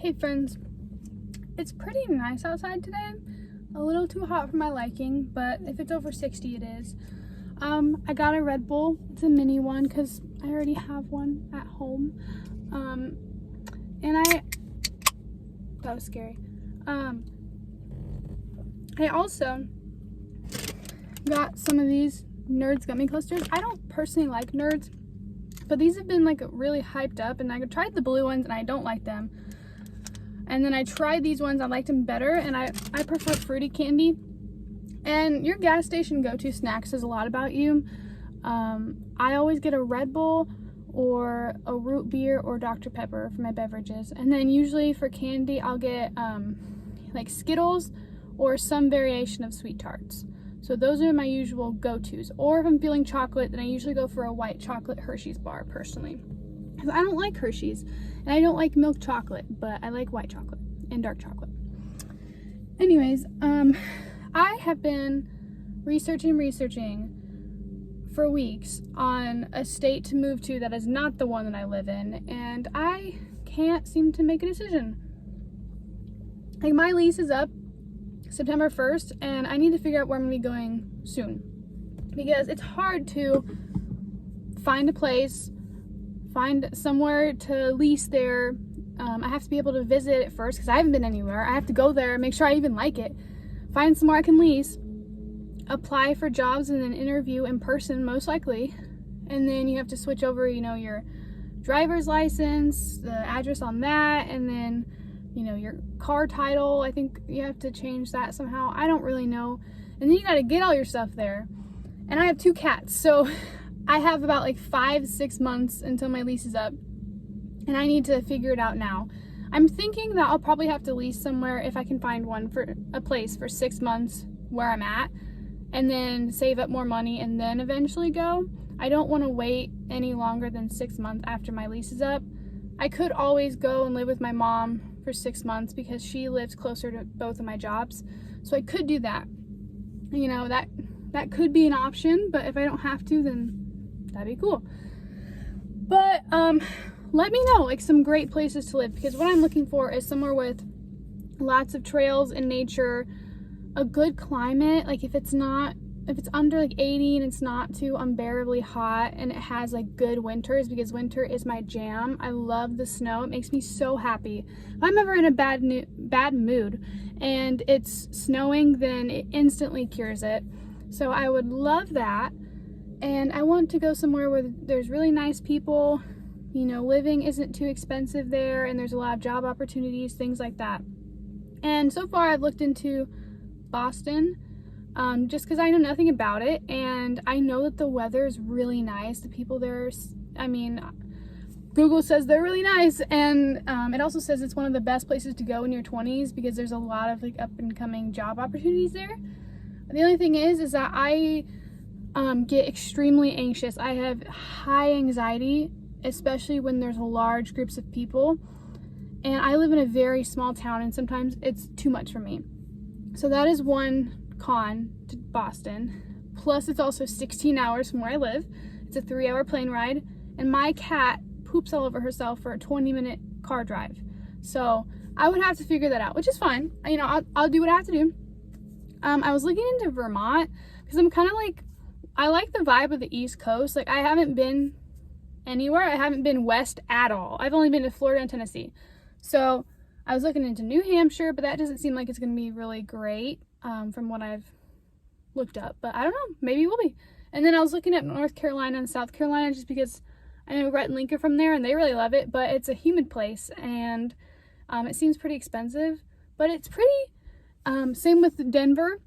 Hey friends, it's pretty nice outside today. A little too hot for my liking, but if it's over 60 it is. I got a Red Bull. It's a mini one because I already have one at home. That was scary. I also got some of these Nerds gummy clusters. I don't personally like Nerds, but these have been like really hyped up, and I tried the blue ones and I don't like them. And then I tried these ones, I liked them better, and I prefer fruity candy. And your gas station go-to snack says a lot about you. I always get a Red Bull or a root beer or Dr. Pepper for my beverages. And then usually for candy, I'll get like Skittles or some variation of Sweet Tarts. So those are my usual go-tos. Or if I'm feeling chocolate, then I usually go for a white chocolate Hershey's bar personally. I don't like Hershey's, and I don't like milk chocolate, but I like white chocolate and dark chocolate. Anyways, I have been researching for weeks on a state to move to that is not the one that I live in, and I can't seem to make a decision. Like, my lease is up September 1st, and I need to figure out where I'm gonna be going soon, because it's hard to find a place, find somewhere to lease there. I have to be able to visit it first because I haven't been anywhere. I have to go there, make sure I even like it, find somewhere I can lease, apply for jobs, and then interview in person most likely. And then you have to switch over, your driver's license, the address on that, and then, your car title. I think you have to change that somehow. I don't really know. And then you got to get all your stuff there. And I have 2 cats, so I have about like 5-6 months until my lease is up, and I need to figure it out now. I'm thinking that I'll probably have to lease somewhere if I can find a place for 6 months where I'm at, and then save up more money and then eventually go. I don't want to wait any longer than 6 months after my lease is up. I could always go and live with my mom for 6 months because she lives closer to both of my jobs, so I could do that. That could be an option, but if I don't have to, then that'd be cool. But let me know like some great places to live, because what I'm looking for is somewhere with lots of trails and nature, a good climate. Like if it's under like 80 and it's not too unbearably hot, and it has like good winters, because winter is my jam. I love the snow. It makes me so happy. If I'm ever in a bad mood and it's snowing, then it instantly cures it. So I would love that. And I want to go somewhere where there's really nice people, living isn't too expensive there, and there's a lot of job opportunities, things like that. And so far I've looked into Boston, just because I know nothing about it, and I know that the weather is really nice. The people there, Google says they're really nice, and it also says it's one of the best places to go in your 20s because there's a lot of like up and coming job opportunities there. The only thing is that I get extremely anxious. I have high anxiety, especially when there's large groups of people, and I live in a very small town, and sometimes it's too much for me. So that is one con to Boston. Plus it's also 16 hours from where I live. It's a 3-hour plane ride, and my cat poops all over herself for a 20-minute car drive. So I would have to figure that out, which is fine. I'll do what I have to do. I was looking into Vermont because I'm kind of like, I like the vibe of the East Coast. Like, I haven't been anywhere. I haven't been west at all. I've only been to Florida and Tennessee. So I was looking into New Hampshire, but that doesn't seem like it's going to be really great from what I've looked up. But I don't know. Maybe it will be. And then I was looking at North Carolina and South Carolina just because I know Rhett and Link are from there and they really love it. But it's a humid place, and it seems pretty expensive. But it's pretty... same with Denver.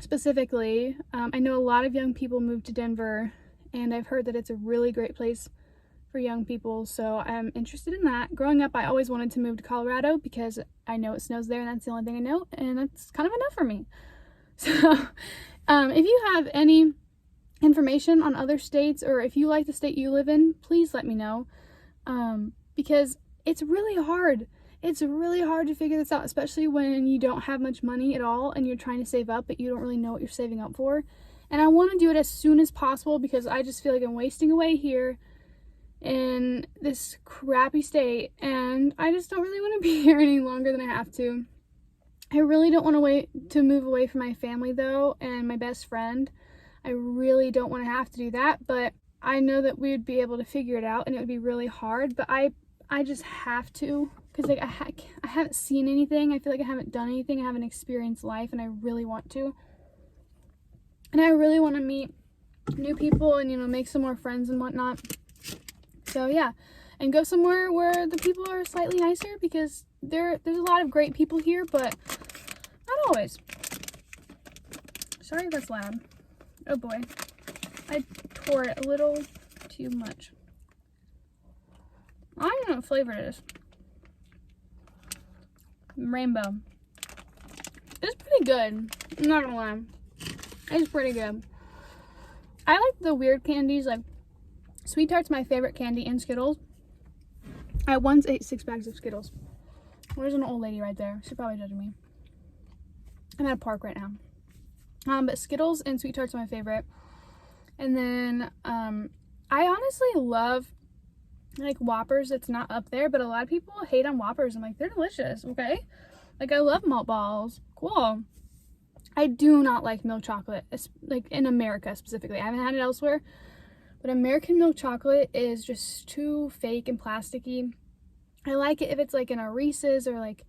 Specifically, I know a lot of young people move to Denver, and I've heard that it's a really great place for young people, so I'm interested in that. Growing up, I always wanted to move to Colorado because I know it snows there, and that's the only thing I know, and that's kind of enough for me. So if you have any information on other states, or if you like the state you live in, please let me know, because it's really hard. It's really hard to figure this out, especially when you don't have much money at all and you're trying to save up, but you don't really know what you're saving up for. And I want to do it as soon as possible because I just feel like I'm wasting away here in this crappy state, and I just don't really want to be here any longer than I have to. I really don't want to wait to move away from my family though, and my best friend. I really don't want to have to do that, but I know that we would be able to figure it out, and it would be really hard, but I just have to, because like I haven't seen anything. I feel like I haven't done anything. I haven't experienced life, and I really want to. And I really want to meet new people and, you know, make some more friends and whatnot. So yeah, and go somewhere where the people are slightly nicer, because there's a lot of great people here, but not always. Sorry if that's loud. Oh boy, I tore it a little too much. I don't know what flavor it is. Rainbow. It's pretty good. I'm not gonna lie. It's pretty good. I like the weird candies, like Sweet Tart's my favorite candy, and Skittles. I once ate 6 bags of Skittles. There's an old lady right there. She's probably judging me. I'm at a park right now. But Skittles and Sweet Tart's my favorite. And then I honestly love like Whoppers. It's not up there, but a lot of people hate on Whoppers. I'm like, they're delicious, okay? Like, I love malt balls. Cool. I do not like milk chocolate, like in America specifically. I haven't had it elsewhere, but American milk chocolate is just too fake and plasticky. I like it if it's like in a Reese's or like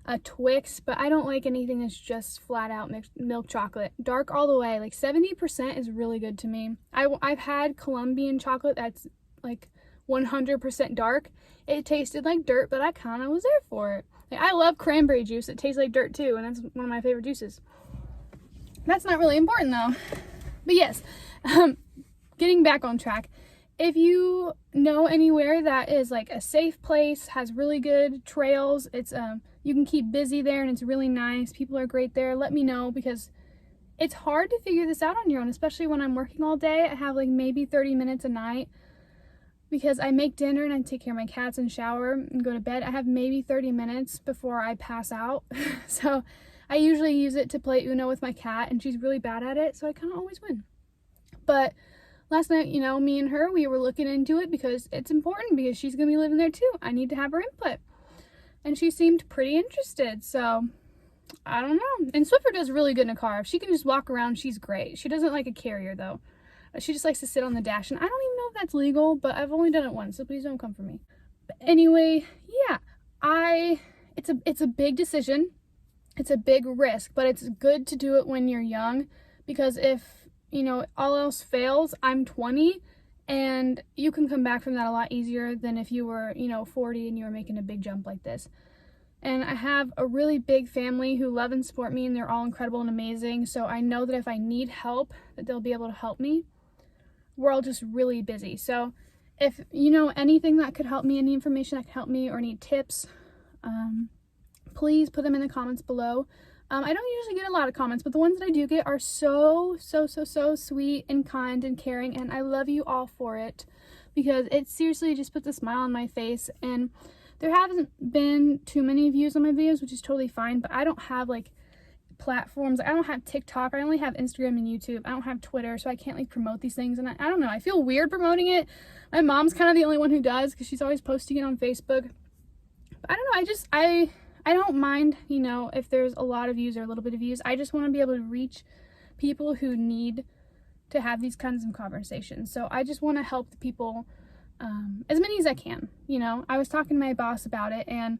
a Twix, but I don't like anything that's just flat out milk chocolate. Dark all the way, like 70% is really good to me. I've had Colombian chocolate that's like 100% dark. It tasted like dirt, but I kind of was there for it. Like, I love cranberry juice. It tastes like dirt too, and that's one of my favorite juices. That's not really important though. But yes, getting back on track. If you know anywhere that is like a safe place, has really good trails, it's you can keep busy there and it's really nice, people are great there, let me know, because it's hard to figure this out on your own, especially when I'm working all day. I have like maybe 30 minutes a night because I make dinner and I take care of my cats and shower and go to bed. I have maybe 30 minutes before I pass out. So I usually use it to play Uno with my cat, and she's really bad at it, so I kind of always win. But last night, you know, me and her, we were looking into it because it's important, because she's gonna be living there too. I need to have her input. And she seemed pretty interested, so I don't know. And Swiffer does really good in a car. If she can just walk around, she's great. She doesn't like a carrier though. She just likes to sit on the dash, and I don't even know if that's legal, but I've only done it once, so please don't come for me. But anyway, yeah, it's a big decision. It's a big risk, but it's good to do it when you're young, because if, you know, all else fails, I'm 20, and you can come back from that a lot easier than if you were, you know, 40 and you were making a big jump like this. And I have a really big family who love and support me, and they're all incredible and amazing, so I know that if I need help, that they'll be able to help me. We're all just really busy, so if you know anything that could help me, any information that could help me, or need tips, please put them in the comments below. I don't usually get a lot of comments, but the ones that I do get are so sweet and kind and caring, and I love you all for it, because it seriously just puts a smile on my face. And there haven't been too many views on my videos, which is totally fine, but I don't have like platforms. I don't have TikTok. I only have Instagram and YouTube. I don't have Twitter, so I can't like promote these things, and I don't know, I feel weird promoting it. My mom's kind of the only one who does, because she's always posting it on Facebook. But I don't know, I don't mind, you know, if there's a lot of views or a little bit of views. I just want to be able to reach people who need to have these kinds of conversations. So I just want to help the people, as many as I can, you know. I was talking to my boss about it, and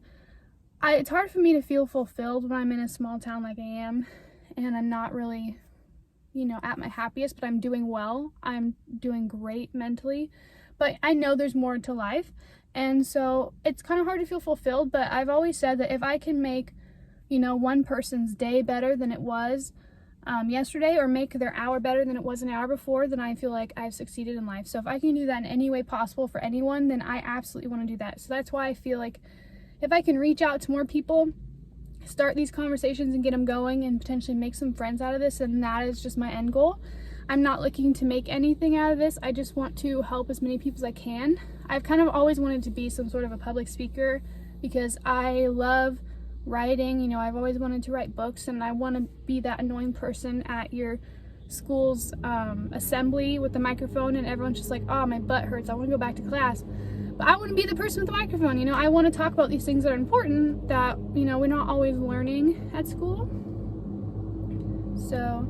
it's hard for me to feel fulfilled when I'm in a small town like I am, and I'm not really, you know, at my happiest, but I'm doing well. I'm doing great mentally, but I know there's more to life. And so it's kind of hard to feel fulfilled, but I've always said that if I can make, you know, one person's day better than it was yesterday, or make their hour better than it was an hour before, then I feel like I've succeeded in life. So if I can do that in any way possible for anyone, then I absolutely want to do that. So that's why I feel like if I can reach out to more people, start these conversations and get them going, and potentially make some friends out of this, and that is just my end goal. I'm not looking to make anything out of this. I just want to help as many people as I can. I've kind of always wanted to be some sort of a public speaker, because I love writing. You know, I've always wanted to write books, and I want to be that annoying person at your school's assembly with the microphone, and everyone's just like, oh, my butt hurts, I want to go back to class. But I want to be the person with the microphone, you know. I want to talk about these things that are important that, you know, we're not always learning at school. So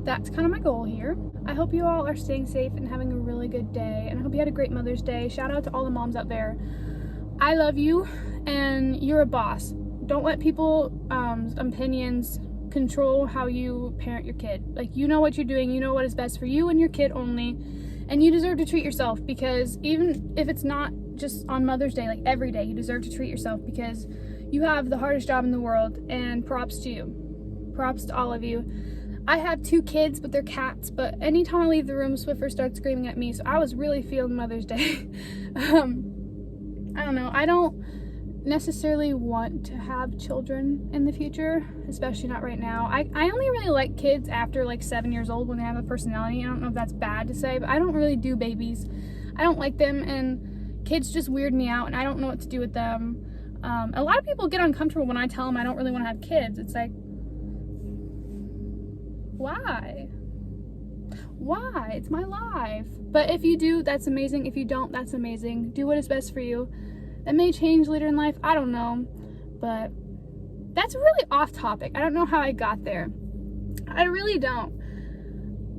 that's kind of my goal here. I hope you all are staying safe and having a really good day, and I hope you had a great Mother's Day. Shout out to all the moms out there. I love you, and you're a boss. Don't let people opinions control how you parent your kid. Like, you know what you're doing, you know what is best for you and your kid only, and you deserve to treat yourself, because even if it's not just on Mother's Day, like every day, you deserve to treat yourself, because you have the hardest job in the world, and props to you. Props to all of you. I have 2 kids, but they're cats, but anytime I leave the room, Swiffer starts screaming at me, so I was really feeling Mother's Day. I don't know, I don't necessarily want to have children in the future, especially not right now. I only really like kids after like 7 years old, when they have a personality. I don't know if that's bad to say, but I don't really do babies. I don't like them, and kids just weird me out, and I don't know what to do with them. A lot of people get uncomfortable when I tell them I don't really want to have kids. It's like, why? It's my life. But if you do, that's amazing. If you don't, that's amazing. Do what is best for you. That may change later in life, I don't know, but that's really off topic. I don't know how I got there. I really don't.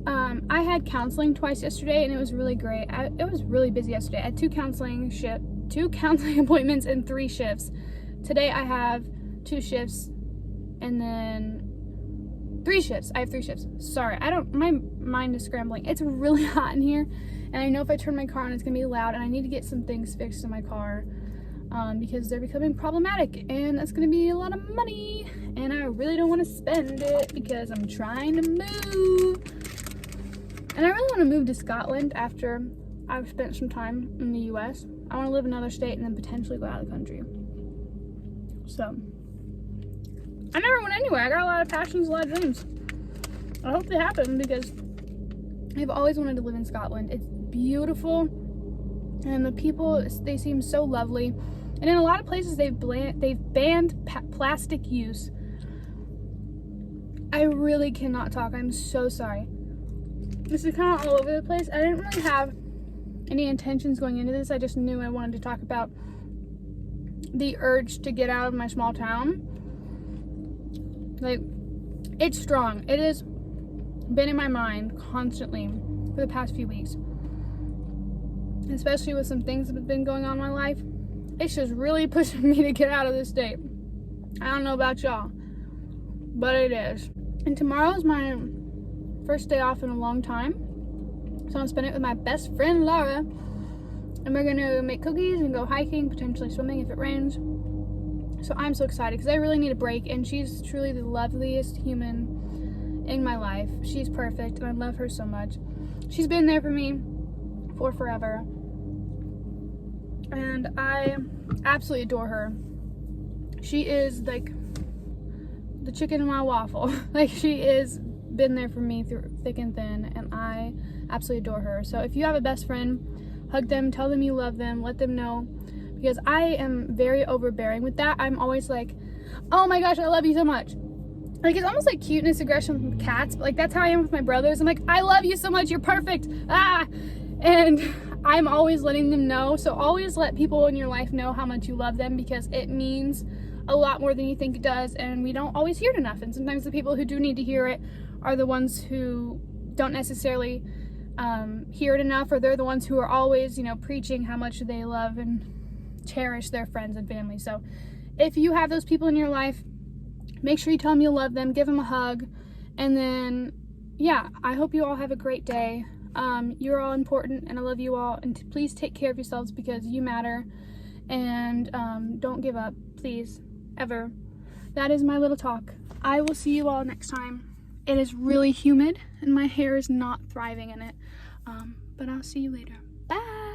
I had counseling twice yesterday, and it was really great. It was really busy yesterday. I had 2 counseling appointments and 3 shifts. Today I have 2 shifts, and then 3 shifts. I have 3 shifts. Sorry, my mind is scrambling. It's really hot in here, and I know if I turn my car on, it's gonna be loud, and I need to get some things fixed in my car. Because they're becoming problematic, and that's gonna be a lot of money, and I really don't want to spend it because I'm trying to move, and I really want to move to Scotland after I've spent some time in the US. I want to live in another state and then potentially go out of the country. So I never went anywhere. I got a lot of passions, a lot of dreams. I hope they happen, because I've always wanted to live in Scotland. It's beautiful, and the people, they seem so lovely. And in a lot of places, they've banned plastic use. I really cannot talk. I'm so sorry. This is kind of all over the place. I didn't really have any intentions going into this. I just knew I wanted to talk about the urge to get out of my small town. Like, it's strong. It has been in my mind constantly for the past few weeks. Especially with some things that have been going on in my life. It's just really pushing me to get out of this state. I don't know about y'all, but it is. And tomorrow is my first day off in a long time. So I'm spending it with my best friend, Laura. And we're gonna make cookies and go hiking, potentially swimming if it rains. So I'm so excited, because I really need a break, and she's truly the loveliest human in my life. She's perfect, and I love her so much. She's been there for me for forever, and I absolutely adore her. She is like the chicken in my waffle. Like, she is been there for me through thick and thin, and I absolutely adore her. So if you have a best friend, hug them, tell them you love them, let them know, because I am very overbearing with that. I'm always like, oh my gosh, I love you so much. Like, it's almost like cuteness, aggression with cats, but like, that's how I am with my brothers. I'm like, I love you so much, you're perfect, and I'm always letting them know. So always let people in your life know how much you love them, because it means a lot more than you think it does, and we don't always hear it enough. And sometimes the people who do need to hear it are the ones who don't necessarily hear it enough, or they're the ones who are always, you know, preaching how much they love and cherish their friends and family. So if you have those people in your life, make sure you tell them you love them, give them a hug, and then, yeah, I hope you all have a great day. You're all important, and I love you all, and please take care of yourselves, because you matter, and don't give up, please, ever. That is my little talk. I will see you all next time. It is really humid, and my hair is not thriving in it, but I'll see you later. Bye!